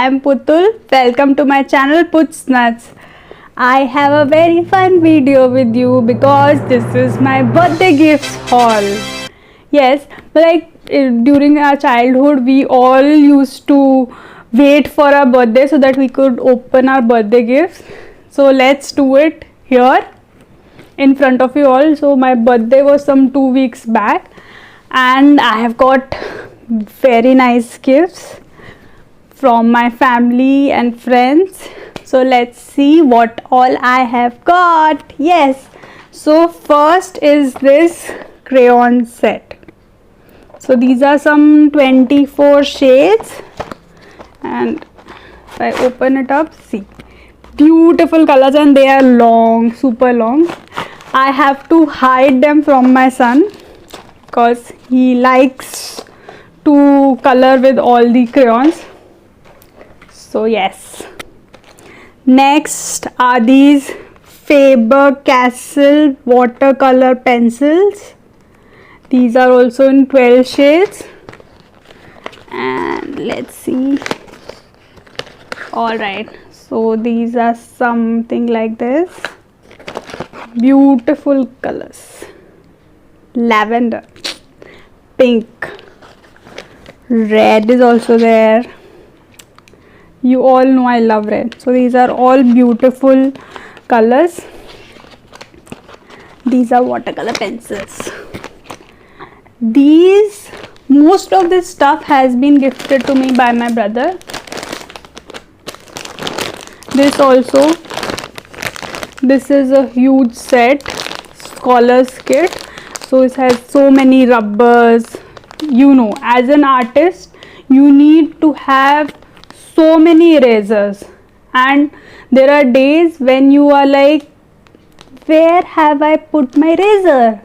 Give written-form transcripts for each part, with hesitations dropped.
am Putul. Welcome to my channel Puts Nuts. I have a very fun video with you because this is my birthday gifts haul. Yes, during our childhood we all used to wait for our birthday so that we could open our birthday gifts. So let's do it here in front of you all. So my birthday was some 2 weeks back and I have got very nice gifts from my family and friends. So let's see what all I have got. Yes, so first is this crayon set. So these are some 24 shades and if I open it up, see, beautiful colors and they are long, super long. I have to hide them from my son because he likes to color with all the crayons. So yes, next are these Faber-Castell watercolor pencils. These are also in 12 shades and let's see. Alright, so these are something like this. Beautiful colors. Lavender, pink, red is also there. You all know I love red. So these are all beautiful colors. These are watercolor pencils. Most of this stuff has been gifted to me by my brother. This is a huge set, scholars kit. So it has so many rubbers. You know, as an artist you need to have so many erasers and there are days when you are like, where have I put my eraser?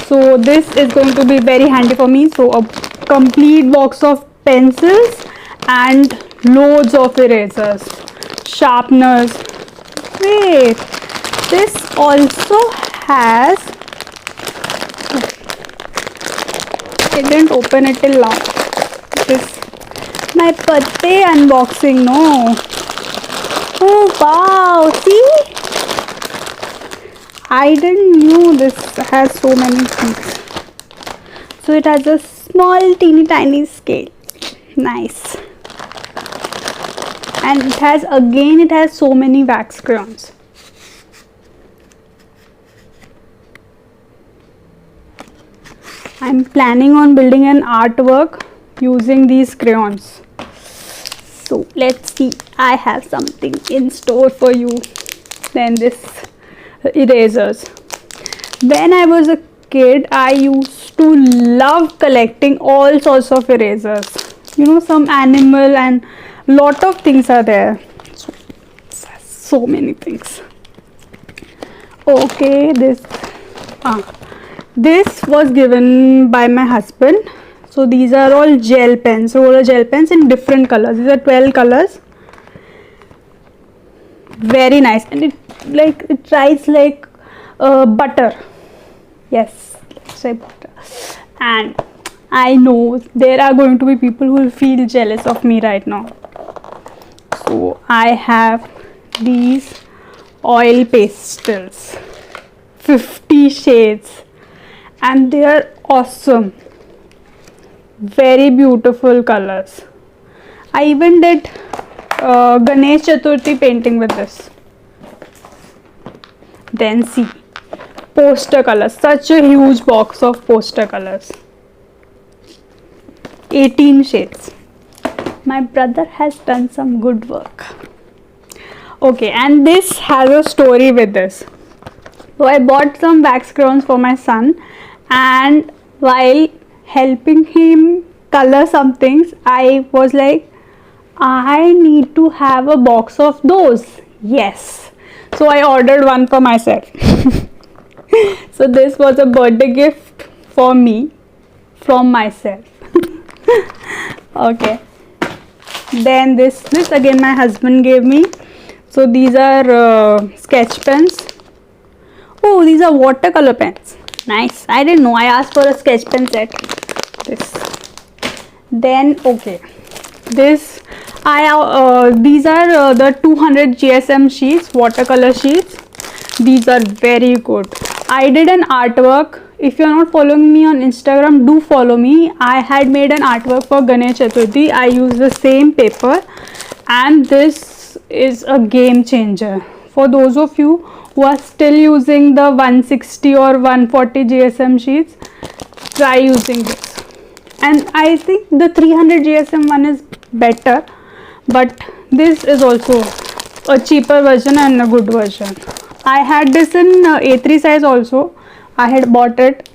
So this is going to be very handy for me. So a complete box of pencils and loads of erasers, sharpeners. Wait, this also has, I didn't open it till now. This my birthday unboxing, no. Oh wow, see, I didn't know this has so many things. So it has a small teeny tiny scale. Nice. And it has so many wax crayons. I'm planning on building an artwork using these crayons. So let's see, I have something in store for you. Then this erasers. When I was a kid, I used to love collecting all sorts of erasers. You know, some animal and lot of things are there. So many things. Okay, this was given by my husband. So these are all gel pens, roller gel pens in different colors. These are 12 colors. Very nice, and it tries like butter. Yes, let's say butter. And I know there are going to be people who will feel jealous of me right now. So I have these oil pastels, 50 shades, and they are awesome. Very beautiful colors. I even did Ganesh Chaturthi painting with this. Then see, poster colors. Such a huge box of poster colors. 18 shades. My brother has done some good work. Okay, and this has a story with this. So I bought some wax crayons for my son, and while helping him color some things, I was like, I need to have a box of those. Yes, so I ordered one for myself. So this was a birthday gift for me from myself. Okay, then this again my husband gave me. So these are sketch pens. Oh, these are watercolor pens. Nice. I didn't know. I asked for a sketch pen set. This. Then okay, this These are the 200 GSM sheets, watercolor sheets. These are very good. I did an artwork. If you are not following me on Instagram, do follow me. I had made an artwork for Ganesh Chaturthi. I used the same paper, and this is a game changer. For those of you who are still using the 160 or 140 GSM sheets, try using this. And I think the 300 GSM one is better, but this is also a cheaper version and a good version. I had this in A3 size also. I had bought it.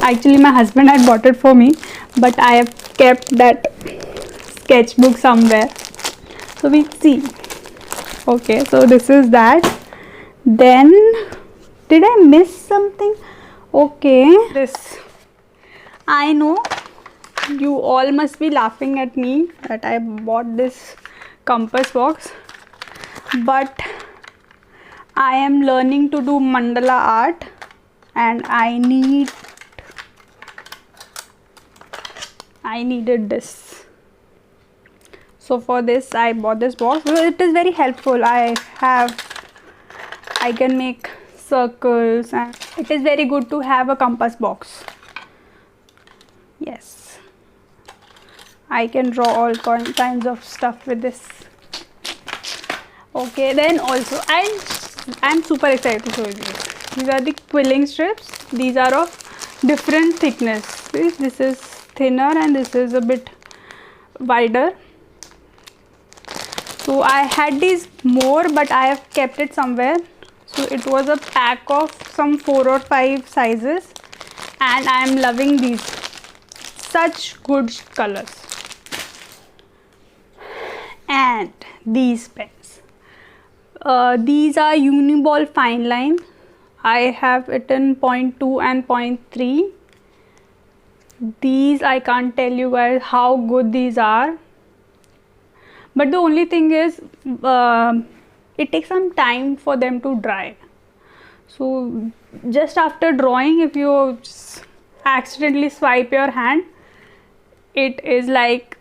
Actually, my husband had bought it for me, but I have kept that sketchbook somewhere. So we see. Okay, so this is that. Then, did I miss something? Okay, this. I know you all must be laughing at me that I bought this compass box, but I am learning to do mandala art and I needed this. So for this I bought this box. It is very helpful. I can make circles and it is very good to have a compass box. Yes, I can draw all kinds of stuff with this. Okay, then also I'm super excited to show you this. These are the quilling strips. These are of different thickness. See, this is thinner and this is a bit wider. So I had these more, but I have kept it somewhere. So it was a pack of some 4 or 5 sizes, and I am loving these. Such good colors. And these pens. These are Uniball fine line. I have it in 0.2 and 0.3. These I can't tell you guys how good these are. But the only thing is it takes some time for them to dry. So just after drawing, if you accidentally swipe your hand, it is like,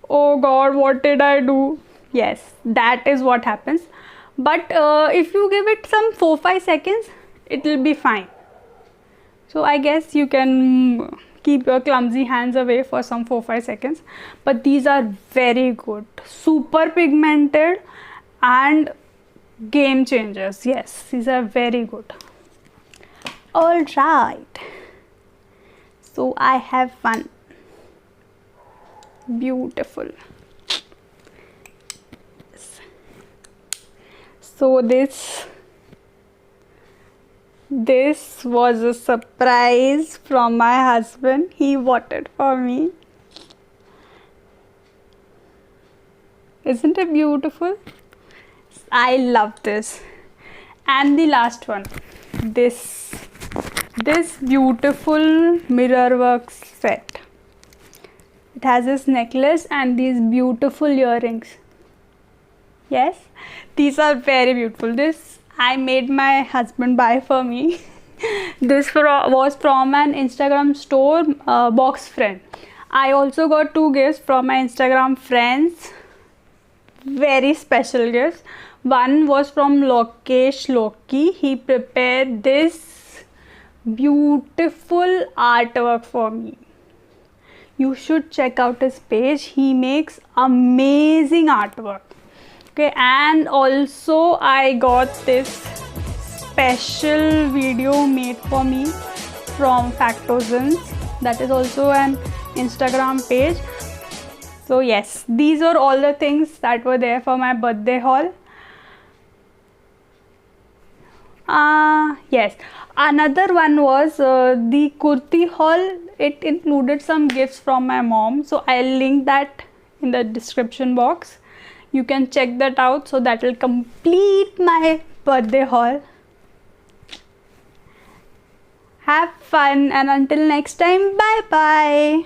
oh god, what did I do? Yes, that is what happens. But if you give it some 4-5 seconds, it will be fine. So I guess you can keep your clumsy hands away for some 4-5 seconds. But these are very good, super pigmented and game changers. Yes, these are very good. All right, so I have one. Beautiful. So this was a surprise from my husband. He bought it for me. Isn't it beautiful? I love this. And the last one, this beautiful mirror work set. It has this necklace and these beautiful earrings. Yes, these are very beautiful. This I made my husband buy for me. This was from an Instagram store, Box Friend. I also got 2 gifts from my Instagram friends. Very special gifts. One was from Lokesh Loki. He prepared this beautiful artwork for me. You should check out his page. He makes amazing artwork. Okay, and also I got this special video made for me from Factozens. That is also an Instagram page. So yes, these are all the things that were there for my birthday haul. Yes, another one was the kurti haul. It included some gifts from my mom, so I'll link that in the description box. You can check that out. So that will complete my birthday haul. Have fun, and until next time, bye bye.